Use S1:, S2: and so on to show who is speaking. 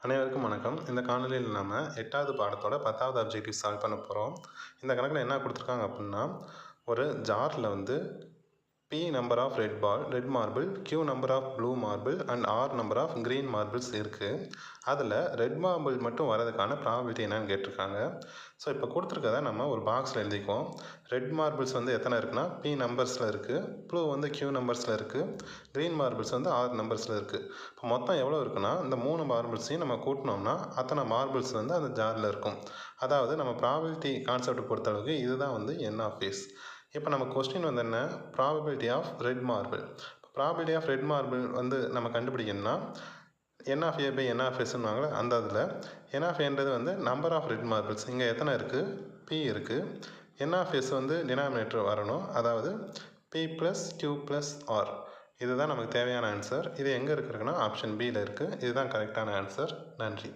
S1: அனைவருக்கும் வணக்கம். இந்த காணொலியில் நம்ம 8வது பாடத்தோட 10வது அப்ஜெக்டிவ் சால்வ் பண்ண போகிறோம். இந்த கணக்கில் என்ன கொடுத்துருக்காங்க அப்படின்னா, ஒரு ஜாரில் வந்து P number of red marble, Q number of blue marble and R number of green marbles இருக்குது. அதில் ரெட் மார்பிள் மட்டும் வரதுக்கான ப்ராபபிலிட்டி என்னன்னு கேட்டிருக்காங்க. ஸோ இப்போ கொடுத்துருக்கதை நம்ம ஒரு பாக்ஸில் எழுதிக்குவோம். ரெட் மார்பிள்ஸ் வந்து எத்தனை இருக்குன்னா P நம்பர்ஸில் இருக்குது, ப்ளூ வந்து Q நம்பர்ஸில் இருக்குது, க்ரீன் மார்பிள்ஸ் வந்து R நம்பர்ஸில் இருக்குது. இப்போ மொத்தம் எவ்வளோ இருக்குன்னா இந்த 3 மார்பிள்ஸையும் நம்ம கூட்டினோம்னா அத்தனை மார்பிள்ஸ் வந்து அந்த ஜாரில் இருக்கும். அதாவது நம்ம ப்ராபபிலிட்டி கான்செப்ட் பொறுத்தளவுக்கு இதுதான் வந்து என் ஆஃப் எஸ். இப்போ நம்ம கொஸ்டின் வந்து என்ன, probability of red marble. Probability of red marble வந்து நம்ம கண்டுபிடிக்கணும்னா n of A by n of எஸ்ன்னுவாங்களே அந்த இதில் என் ஆஃப் ஏன்றது வந்து நம்பர் ஆஃப் ரெட் மார்பிள்ஸ். இங்கே எத்தனை இருக்குது, P இருக்குது. என் ஆஃப் எஸ் வந்து டினாமினேட்டர் வரணும், அதாவது P plus Q plus R. இதுதான் நமக்கு தேவையான ஆன்சர். இது எங்கே இருக்குன்னா ஆப்ஷன் பியில் இருக்குது. இதுதான் கரெக்டான ஆன்சர். நன்றி.